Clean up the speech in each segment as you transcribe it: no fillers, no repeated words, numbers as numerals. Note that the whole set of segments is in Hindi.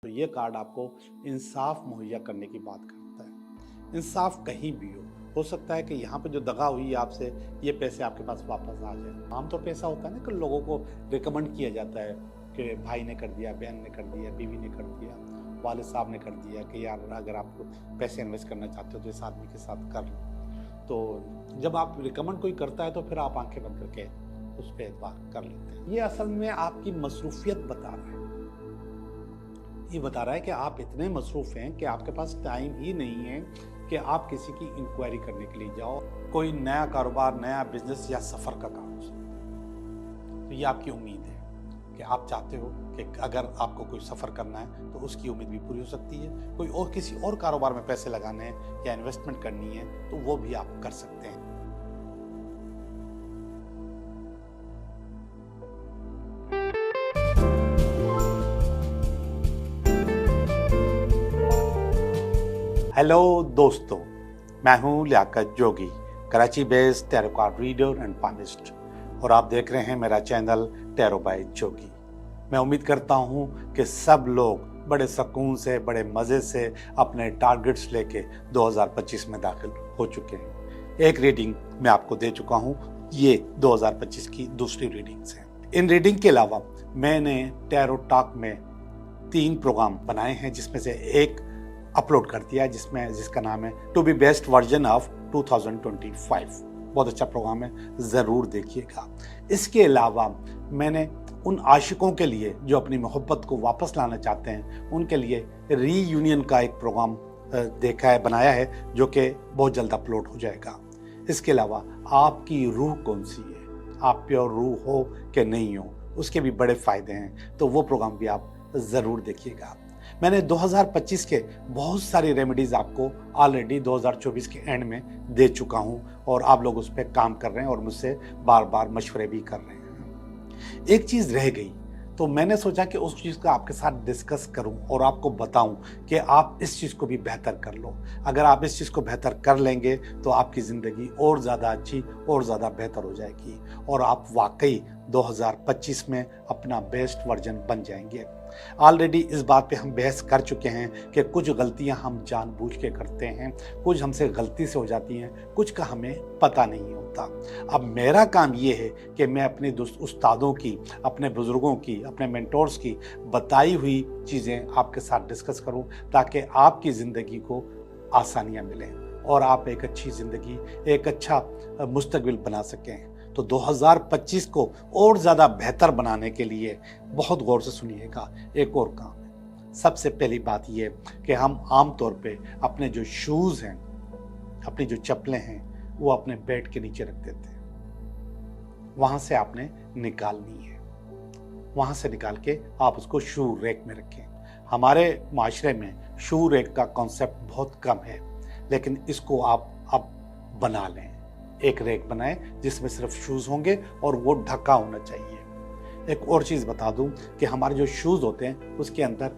तो ये कार्ड आपको इंसाफ मुहैया करने की बात करता है। इंसाफ कहीं भी हो सकता है कि यहाँ पे जो दगा हुई है आपसे, ये पैसे आपके पास वापस आ जाए। आमतौर पे ऐसा होता है ना कि लोगों को रिकमेंड किया जाता है कि भाई ने कर दिया, बहन ने कर दिया, बीवी ने कर दिया, वालिद साहब ने कर दिया कि यार अगर आप पैसे इन्वेस्ट करना चाहते हो तो इस आदमी के साथ कर लो। तो जब आप रिकमेंड कोई करता है तो फिर आप आंखें बंद करके उस पर एतबार कर लेते हैं। ये असल में आपकी मसरूफियत बता रहा है। ये बता रहा है कि आप इतने मसरूफ हैं कि आपके पास टाइम ही नहीं है कि आप किसी की इंक्वायरी करने के लिए जाओ। कोई नया कारोबार, नया बिजनेस या सफ़र का काम हो सकता है। तो ये आपकी उम्मीद है कि आप चाहते हो कि अगर आपको कोई सफ़र करना है तो उसकी उम्मीद भी पूरी हो सकती है। कोई और किसी और कारोबार में पैसे लगाने हैं या इन्वेस्टमेंट करनी है तो वो भी आप कर सकते हैं। हेलो दोस्तों, मैं हूं Liyaqat Jogi, Karachi based tarot card reader and palmist, और आप देख रहे हैं मेरा चैनल टैरो बाय जोगी। मैं उम्मीद करता हूं कि सब लोग बड़े सुकून से, बड़े मज़े से अपने टारगेट्स लेके 2025 में दाखिल हो चुके हैं। एक रीडिंग मैं आपको दे चुका हूं, ये 2025 की दूसरी रीडिंग्स हैं। इन रीडिंग के अलावा मैंने टैरो टॉक में 3 प्रोग्राम बनाए हैं, जिसमें से एक अपलोड कर दिया जिसका नाम है to be best version of 2025। बहुत अच्छा प्रोग्राम है, ज़रूर देखिएगा। इसके अलावा मैंने उन आशिकों के लिए जो अपनी मोहब्बत को वापस लाना चाहते हैं, उनके लिए रीयूनियन का एक प्रोग्राम बनाया है, जो कि बहुत जल्द अपलोड हो जाएगा। इसके अलावा आपकी रूह कौन सी है, आप प्योर रूह हो कि नहीं हो, उसके भी बड़े फ़ायदे हैं, तो वो प्रोग्राम भी आप ज़रूर देखिएगा। मैंने 2025 के बहुत सारी रेमेडीज़ आपको ऑलरेडी 2024 के एंड में दे चुका हूं, और आप लोग उस पर काम कर रहे हैं और मुझसे बार बार मशवरे भी कर रहे हैं। एक चीज़ रह गई, तो मैंने सोचा कि उस चीज़ को आपके साथ डिस्कस करूं और आपको बताऊं कि आप इस चीज़ को भी बेहतर कर लो। अगर आप इस चीज़ को बेहतर कर लेंगे तो आपकी ज़िंदगी और ज़्यादा अच्छी और ज़्यादा बेहतर हो जाएगी, और आप वाकई 2025 में अपना बेस्ट वर्जन बन जाएंगे। ऑलरेडी इस बात पे हम बहस कर चुके हैं कि कुछ गलतियां हम जानबूझ के करते हैं, कुछ हमसे गलती से हो जाती हैं, कुछ का हमें पता नहीं होता। अब मेरा काम ये है कि मैं अपने उस्तादों की, अपने बुज़ुर्गों की, अपने मेंटोर्स की बताई हुई चीज़ें आपके साथ डिस्कस करूं, ताकि आपकी ज़िंदगी को आसानियां मिलें और आप एक अच्छी ज़िंदगी, एक अच्छा मुस्तकबिल बना सकें। तो 2025 को और ज़्यादा बेहतर बनाने के लिए बहुत गौर से सुनिएगा। एक और काम है। सबसे पहली बात यह कि हम आम तौर पे अपने जो शूज़ हैं, अपनी जो चप्पलें हैं, वो अपने बेड के नीचे रख देते हैं। वहाँ से आपने निकालनी है, वहाँ से निकाल के आप उसको शू रैक में रखें। हमारे माशरे में शू रैक का कॉन्सेप्ट बहुत कम है, लेकिन इसको आप अब बना लें। एक रैक बनाएं जिसमें सिर्फ शूज़ होंगे और वो ढका होना चाहिए। एक और चीज़ बता दूं कि हमारे जो शूज़ होते हैं उसके अंदर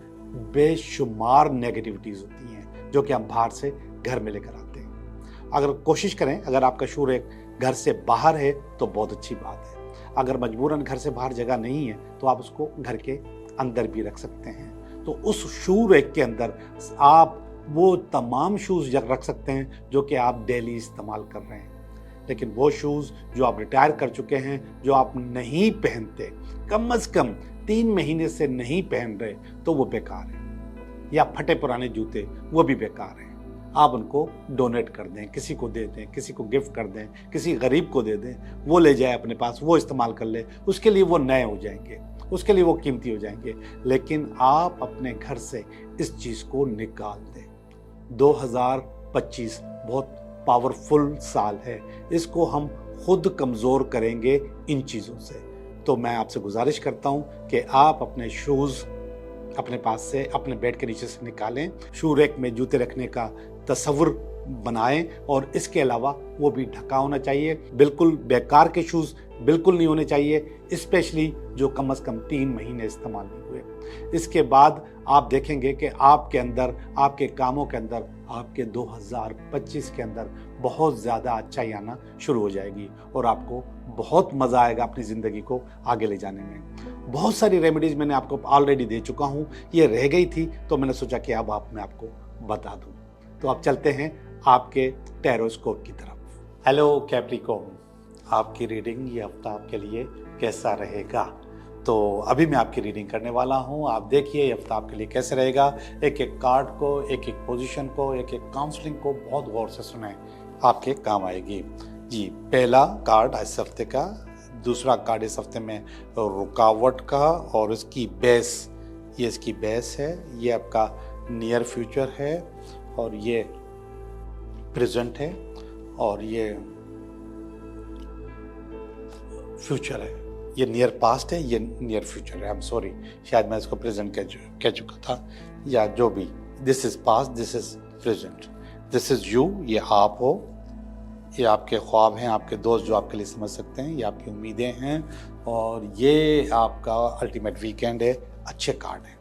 बेशुमार नेगेटिविटीज़ होती हैं, जो कि हम बाहर से घर में लेकर आते हैं। अगर कोशिश करें, अगर आपका शू रैक घर से बाहर है तो बहुत अच्छी बात है। अगर मजबूरन घर से बाहर जगह नहीं है तो आप उसको घर के अंदर भी रख सकते हैं। तो उस शू रैक के अंदर आप वो तमाम शूज़ रख सकते हैं जो कि आप डेली इस्तेमाल कर रहे हैं। लेकिन वो शूज़ जो आप रिटायर कर चुके हैं, जो आप नहीं पहनते, कम से कम 3 महीने से नहीं पहन रहे, तो वो बेकार है। या फटे पुराने जूते, वो भी बेकार हैं। आप उनको डोनेट कर दें, किसी को दे दें, किसी को गिफ्ट कर दें, किसी गरीब को दे दें, वो ले जाए अपने पास, वो इस्तेमाल कर ले, उसके लिए वो नए हो जाएंगे, उसके लिए वो कीमती हो जाएंगे। लेकिन आप अपने घर से इस चीज़ को निकाल दें। 2025 बहुत पावरफुल साल है, इसको हम खुद कमज़ोर करेंगे इन चीज़ों से। तो मैं आपसे गुजारिश करता हूं कि आप अपने शूज़ अपने पास से, अपने बेड के नीचे से निकालें, शू रैक में जूते रखने का तसव्वुर बनाएं, और इसके अलावा वो भी ढका होना चाहिए। बिल्कुल बेकार के शूज़ बिल्कुल नहीं होने चाहिए, स्पेशली जो कम से कम 3 महीने इस्तेमाल नहीं हुए। इसके बाद आप देखेंगे कि आपके अंदर, आपके कामों के अंदर, आपके 2025 के अंदर बहुत ज़्यादा अच्छाई आना शुरू हो जाएगी और आपको बहुत मज़ा आएगा अपनी ज़िंदगी को आगे ले जाने में। बहुत सारी रेमेडीज़ मैंने आपको ऑलरेडी दे चुका हूँ, ये रह गई थी तो मैंने सोचा कि अब मैं आपको बता दूँ। तो अब चलते हैं आपके टैरोस्कोप की तरफ। हेलो कैप्रिकॉर्न, आपकी रीडिंग ये हफ्ता आपके लिए कैसा रहेगा? तो अभी मैं आपकी रीडिंग करने वाला हूँ। आप देखिए ये हफ्ता आपके लिए कैसे रहेगा। एक एक कार्ड को, एक एक पोजीशन को, एक एक काउंसलिंग को बहुत गौर से सुने, आपके काम आएगी जी। पहला कार्ड इस हफ्ते का, दूसरा कार्ड इस हफ्ते में रुकावट का, और इसकी बेस, ये इसकी बेस है, ये आपका नियर फ्यूचर है, और ये प्रेजेंट है, और ये फ्यूचर है। ये नियर पास्ट है, ये नियर फ्यूचर है। आई एम सॉरी, शायद मैं इसको प्रेजेंट कह चुका था, या जो भी। This is past, this is present, this is you, ये आप हो, ये आपके ख्वाब हैं, आपके दोस्त जो आपके लिए समझ सकते हैं, ये आपकी उम्मीदें हैं, और ये आपका अल्टीमेट वीकेंड है। अच्छे कार्ड हैं,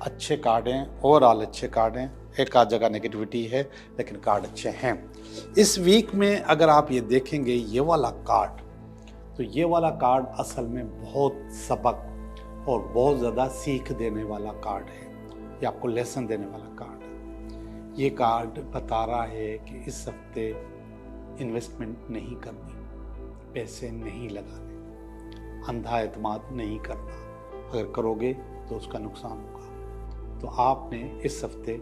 अच्छे कार्ड हैं, ओवरऑल अच्छे कार्ड हैं। एक आध जगह नेगेटिविटी है लेकिन कार्ड अच्छे हैं। इस वीक में अगर आप ये देखेंगे ये वाला कार्ड, तो ये वाला कार्ड असल में बहुत सबक और बहुत ज़्यादा सीख देने वाला कार्ड है। ये आपको लेसन देने वाला कार्ड है। ये कार्ड बता रहा है कि इस हफ्ते इन्वेस्टमेंट नहीं करनी, पैसे नहीं लगाने, अंधा एतमाद नहीं करना। अगर करोगे तो उसका नुकसान होगा। तो आपने इस हफ्ते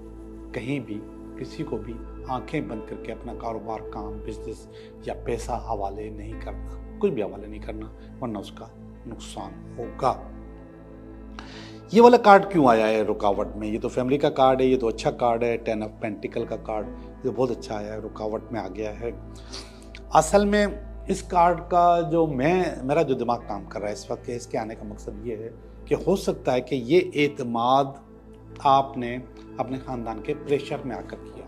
कहीं भी किसी को भी आंखें बंद करके अपना कारोबार, काम, बिजनेस या पैसा हवाले नहीं करना, कुछ भी हवाले नहीं करना, वरना उसका नुकसान होगा। ये वाला कार्ड क्यों आया है रुकावट में? ये तो फैमिली का कार्ड है, ये तो अच्छा कार्ड है। 10 ऑफ पेंटिकल का कार्ड ये बहुत अच्छा आया है, रुकावट में आ गया है। असल में इस कार्ड का जो मेरा जो दिमाग काम कर रहा है इस वक्त, इसके आने का मकसद ये है कि हो सकता है कि ये एतमाद आपने अपने ख़ानदान के प्रेशर में आकर किया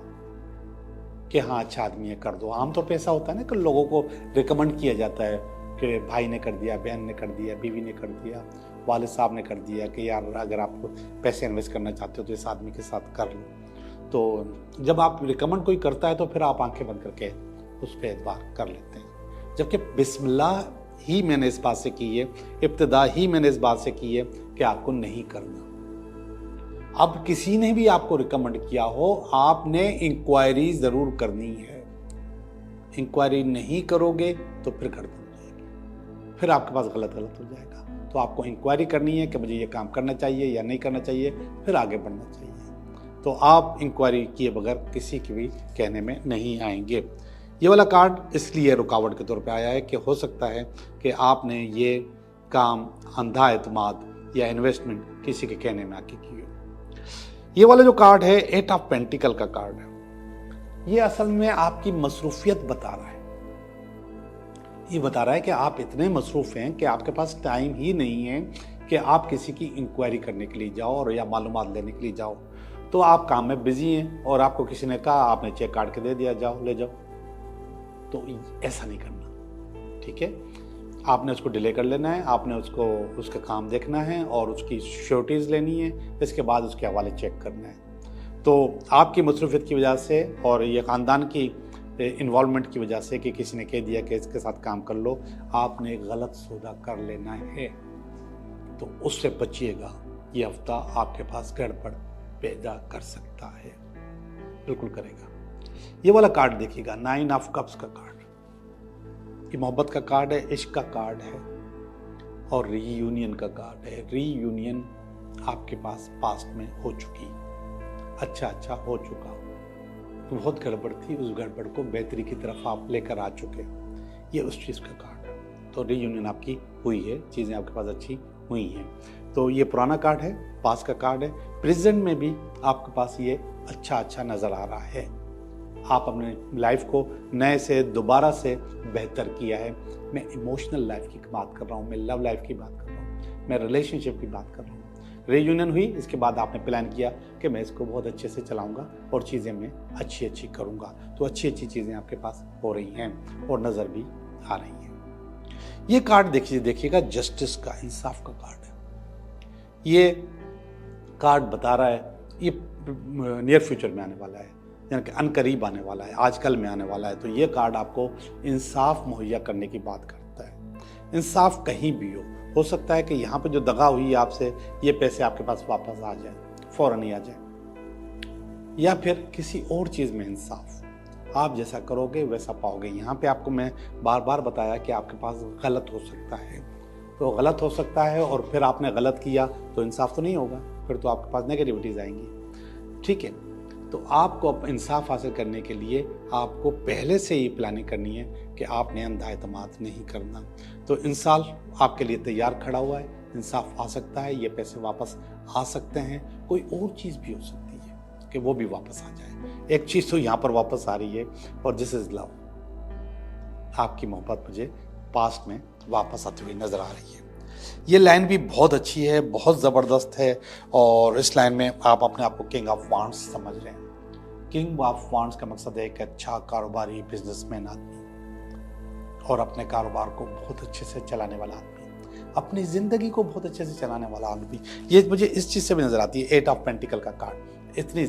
कि हाँ अच्छा आदमी है, कर दो। आमतौर पे ऐसा होता है ना कि लोगों को रिकमेंड किया जाता है कि भाई ने कर दिया, बहन ने कर दिया, बीवी ने कर दिया, वालिद साहब ने कर दिया कि यार अगर आप पैसे इन्वेस्ट करना चाहते हो तो इस आदमी के साथ कर लो। तो जब आप रिकमेंड कोई करता है तो फिर आप आंखें बंद करके उस पर एतबार कर लेते हैं। जबकि बिस्मिल्लाह ही मैंने इस बात से की है, इब्तिदा ही मैंने इस बात से की है कि आपको नहीं करना। अब किसी ने भी आपको रिकमेंड किया हो, आपने इंक्वायरी ज़रूर करनी है। इंक्वायरी नहीं करोगे तो फिर गड़बड़ हो जाएगी, फिर आपके पास गलत हो जाएगा। तो आपको इंक्वायरी करनी है कि मुझे ये काम करना चाहिए या नहीं करना चाहिए, फिर आगे बढ़ना चाहिए। तो आप इंक्वायरी किए बगैर किसी की भी कहने में नहीं आएंगे। ये वाला कार्ड इसलिए रुकावट के तौर पे आया है कि हो सकता है कि आपने ये काम अंधा एतमाद या इन्वेस्टमेंट किसी के कहने में आके की हो। ये वाला जो कार्ड है 8 ऑफ पेंटिकल का कार्ड है। ये असल में आपकी मसरूफियत बता रहा है। ये बता रहा है कि आप इतने मसरूफ हैं कि आपके पास टाइम ही नहीं है कि आप किसी की इंक्वायरी करने के लिए जाओ और या मालूमात लेने के लिए जाओ। तो आप काम में बिजी हैं और आपको किसी ने कहा, आपने चेक काट के दे दिया, जाओ ले जाओ। तो ऐसा नहीं करना, ठीक है? आपने उसको डिले कर लेना है, आपने उसका काम देखना है और उसकी श्योरिटीज़ लेनी है, इसके बाद उसके हवाले चेक करना है। तो आपकी मसरूफियत की वजह से और ये ख़ानदान की इन्वॉल्वमेंट की वजह से कि किसी ने कह दिया कि इसके साथ काम कर लो, आपने गलत सौदा कर लेना है। तो उससे बचिएगा, ये हफ्ता आपके पास गड़बड़ पैदा कर सकता है, बिल्कुल करेगा। ये वाला कार्ड देखिएगा, 9 ऑफ कप्स का कार्ड। ये मोहब्बत का कार्ड है, इश्क का कार्ड है और रीयूनियन का कार्ड है। रीयूनियन आपके पास पास्ट में हो चुकी, अच्छा हो चुका, तो बहुत गड़बड़ थी, उस गड़बड़ को बेहतरी की तरफ आप लेकर आ चुके, ये उस चीज़ का कार्ड है। तो रीयूनियन आपकी हुई है, चीज़ें आपके पास अच्छी हुई हैं। तो ये पुराना कार्ड है, पास्ट का कार्ड है। प्रेजेंट में भी आपके पास ये अच्छा नज़र आ रहा है। आप अपने लाइफ को नए से दोबारा से बेहतर किया है। मैं इमोशनल लाइफ की बात कर रहा हूँ, मैं लव लाइफ की बात कर रहा हूँ, मैं रिलेशनशिप की बात कर रहा हूँ। रीयूनियन हुई, इसके बाद आपने प्लान किया कि मैं इसको बहुत अच्छे से चलाऊंगा और चीज़ें मैं अच्छी करूँगा। तो अच्छी चीज़ें आपके पास हो रही हैं और नज़र भी आ रही हैं। ये कार्ड देखिएगा, जस्टिस का, इंसाफ का कार्ड है। ये कार्ड बता रहा है ये नियर फ्यूचर में आने वाला है, यानी कि अनकरीब आने वाला है, आजकल में आने वाला है। तो ये कार्ड आपको इंसाफ मुहैया करने की बात करता इंसाफ कहीं भी हो सकता है कि यहाँ पे जो दगा हुई है आपसे, ये पैसे आपके पास वापस आ जाए, फौरन ही आ जाए, या फिर किसी और चीज़ में इंसाफ। आप जैसा करोगे वैसा पाओगे। यहाँ पे आपको मैं बार बार बताया कि आपके पास गलत हो सकता है, तो गलत हो सकता है और फिर आपने गलत किया तो इंसाफ तो नहीं होगा, फिर तो आपके पास नेगेटिविटीज़ आएंगी। ठीक है, तो आपको इंसाफ हासिल करने के लिए आपको पहले से ही प्लानिंग करनी है कि आपने अंधा एतमाद नहीं करना। तो इंसाफ आपके लिए तैयार खड़ा हुआ है, इंसाफ आ सकता है, ये पैसे वापस आ सकते हैं, कोई और चीज़ भी हो सकती है कि वो भी वापस आ जाए। एक चीज़ तो यहाँ पर वापस आ रही है, और दिस इज़ लव। आपकी मोहब्बत मुझे पास्ट में वापस आती हुई नज़र आ रही है। ये लाइन भी बहुत अच्छी है, बहुत ज़बरदस्त है, और इस लाइन में आप अपने आप को किंग ऑफ वांड्स समझ रहे हैं। किंग ऑफ वांड्स का मकसद है एक अच्छा कारोबारी, बिजनेसमैन आदमी, और अपने कारोबार को बहुत अच्छे से चलाने वाला आदमी, अपनी ज़िंदगी को बहुत अच्छे से चलाने वाला आदमी। ये मुझे इस चीज़ से भी नज़र आती है, 8 ऑफ पेंटिकल का कार्ड। इतनी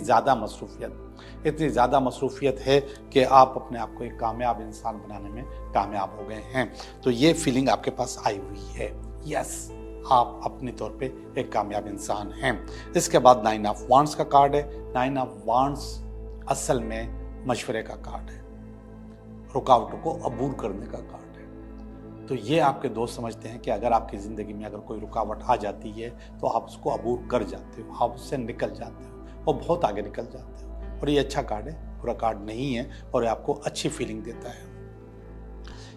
ज़्यादा मसरूफियत है कि आप अपने आप को एक कामयाब इंसान बनाने में कामयाब हो गए हैं। तो ये फीलिंग आपके पास आई हुई है, यस, आप अपने तौर पे एक कामयाब इंसान हैं। इसके बाद 9 ऑफ वांड्स का कार्ड है। 9 ऑफ वांड्स असल में मशवरे का कार्ड है, रुकावटों को अबूर करने का कार्ड है। तो ये आपके दोस्त समझते हैं कि अगर आपकी ज़िंदगी में अगर कोई रुकावट आ जाती है तो आप उसको अबूर कर जाते हो, आप उससे निकल जाते हो और बहुत आगे निकल जाते हो। और ये अच्छा कार्ड है, बुरा कार्ड नहीं है, और ये आपको अच्छी फीलिंग देता है।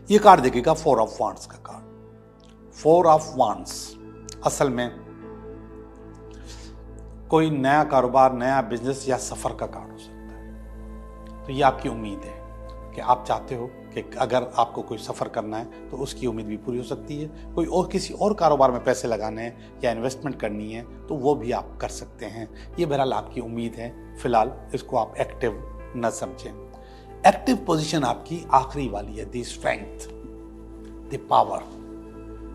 ये कार्ड देखिएगा 4 ऑफ वांड्स का कार्ड। 4 ऑफ वांड्स असल में कोई नया कारोबार, नया बिजनेस या सफ़र का कार्ड हो सकता है। तो ये आपकी उम्मीद है कि आप चाहते हो कि अगर आपको कोई सफ़र करना है तो उसकी उम्मीद भी पूरी हो सकती है। कोई और किसी और कारोबार में पैसे लगाने हैं या इन्वेस्टमेंट करनी है तो वो भी आप कर सकते हैं। ये बहरहाल आपकी उम्मीद है, फिलहाल इसको आप एक्टिव न समझें। एक्टिव पोजीशन आपकी आखिरी वाली है, द स्ट्रेंथ, द पावर।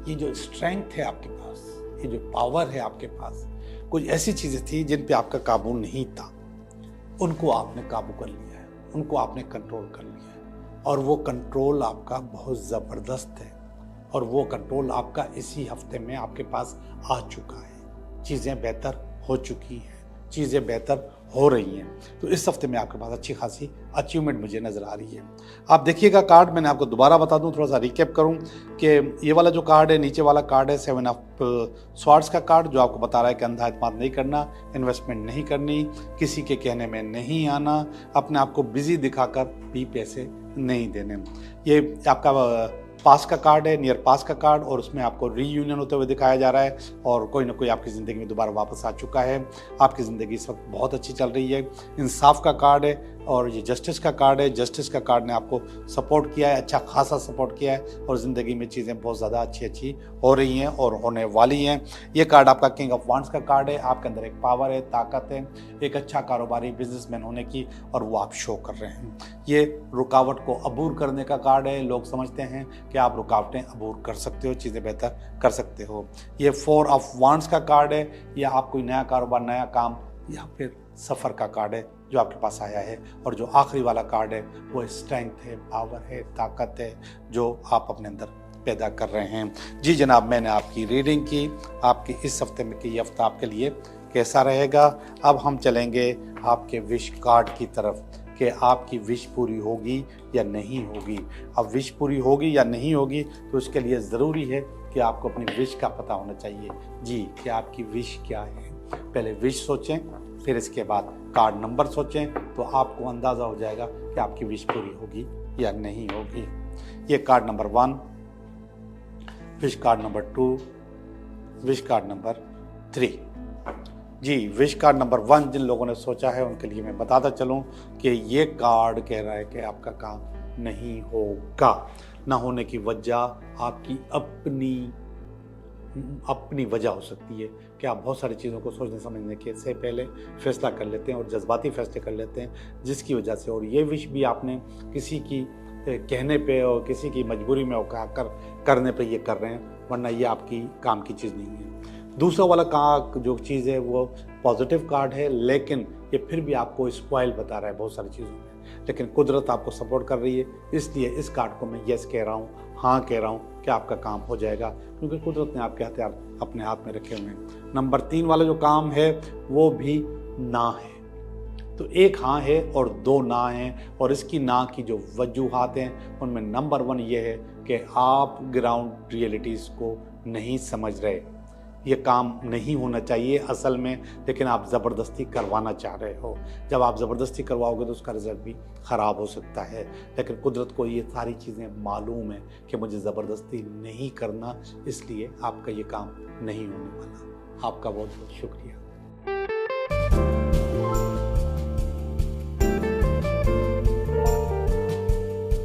ये जो स्ट्रेंथ है आपके पास, ये जो पावर है आपके पास, कुछ ऐसी चीज़ें थी जिन पे आपका काबू नहीं था, उनको आपने काबू कर लिया है, उनको आपने कंट्रोल कर लिया है, और वो कंट्रोल आपका बहुत ज़बरदस्त है, और वो कंट्रोल आपका इसी हफ्ते में आपके पास आ चुका है। चीज़ें बेहतर हो चुकी हैं, चीज़ें बेहतर हो रही हैं। तो इस हफ्ते में आपके पास अच्छी खासी अचीवमेंट मुझे नज़र आ रही है। आप देखिएगा कार्ड, मैंने आपको दोबारा बता दूं, थोड़ा सा रिकैप करूं कि ये वाला जो कार्ड है, नीचे वाला कार्ड है 7 ऑफ स्वॉर्ड्स का कार्ड, जो आपको बता रहा है कि अंधा एतमाद नहीं करना, इन्वेस्टमेंट नहीं करनी, किसी के कहने में नहीं आना, अपने आप को बिजी दिखाकर भी पैसे नहीं देने। ये आपका पास का कार्ड है, नियर पास का कार्ड, और उसमें आपको रीयूनियन होते हुए दिखाया जा रहा है, और कोई ना कोई आपकी ज़िंदगी में दोबारा वापस आ चुका है। आपकी ज़िंदगी इस वक्त बहुत अच्छी चल रही है। इंसाफ का कार्ड है, और ये जस्टिस का कार्ड है। जस्टिस का कार्ड ने आपको सपोर्ट किया है, अच्छा खासा सपोर्ट किया है, और ज़िंदगी में चीज़ें बहुत ज़्यादा अच्छी हो रही हैं और होने वाली हैं। ये कार्ड आपका किंग ऑफ वांड्स का कार्ड है। आपके अंदर एक पावर है, ताकत है, एक अच्छा कारोबारी बिजनेसमैन होने की, और वो आप शो कर रहे हैं। ये रुकावट को अबूर करने का कार्ड है। लोग समझते हैं कि आप रुकावटें अबूर कर सकते हो, चीज़ें बेहतर कर सकते हो। ये 4 ऑफ वांड्स का कार्ड है। या आप कोई नया कारोबार, नया काम, या फिर सफ़र का कार्ड है जो आपके पास आया है। और जो आखिरी वाला कार्ड है वो स्ट्रेंथ है, पावर है, ताकत है, जो आप अपने अंदर पैदा कर रहे हैं। जी जनाब, मैंने आपकी रीडिंग की। आपकी इस हफ्ते में की हफ्ता आपके लिए कैसा रहेगा? अब हम चलेंगे आपके विश कार्ड की तरफ कि आपकी विश पूरी होगी या नहीं होगी। अब विश पूरी होगी या नहीं होगी तो उसके लिए ज़रूरी है कि आपको अपनी विश का पता होना चाहिए। जी, कि आपकी विश क्या है। पहले विश सोचें, फिर इसके बाद कार्ड नंबर सोचें, तो आपको अंदाज़ा हो जाएगा कि आपकी विश पूरी होगी या नहीं होगी। ये card number 1, wish card number 2, wish card number 3। जी, विश कार्ड नंबर 1 जिन लोगों ने सोचा है उनके लिए मैं बताता चलूं कि ये कार्ड कह रहा है कि आपका काम नहीं होगा। ना होने की वजह आपकी अपनी वजह हो सकती है कि आप बहुत सारी चीज़ों को सोचने समझने के से पहले फैसला कर लेते हैं और जज्बाती फैसले कर लेते हैं, जिसकी वजह से, और ये विश भी आपने किसी की कहने पे और किसी की मजबूरी में करने पे ये कर रहे हैं, वरना ये आपकी काम की चीज़ नहीं है। दूसरा वाला का जो चीज़ है वो पॉजिटिव कार्ड है, लेकिन ये फिर भी आपको स्पॉइल बता रहा है बहुत सारी चीज़ों में। लेकिन कुदरत आपको सपोर्ट कर रही है, इसलिए इस कार्ड को मैं यस कह रहा हूँ, हाँ कह रहा हूँ कि आपका काम हो जाएगा, क्योंकि कुदरत ने आपके हथियार अपने हाथ में रखे हुए हैं। नंबर 3 वाला जो काम है वो भी ना है, तो एक हाँ है और 2 ना हैं, और इसकी ना की जो वजूहात हैं उनमें नंबर 1 ये है कि आप ग्राउंड रियलिटीज़ को नहीं समझ रहे। ये काम नहीं होना चाहिए असल में, लेकिन आप ज़बरदस्ती करवाना चाह रहे हो। जब आप ज़बरदस्ती करवाओगे तो उसका रिजल्ट भी ख़राब हो सकता है, लेकिन कुदरत को ये सारी चीज़ें मालूम है कि मुझे ज़बरदस्ती नहीं करना, इसलिए आपका ये काम नहीं होने वाला। आपका बहुत बहुत शुक्रिया।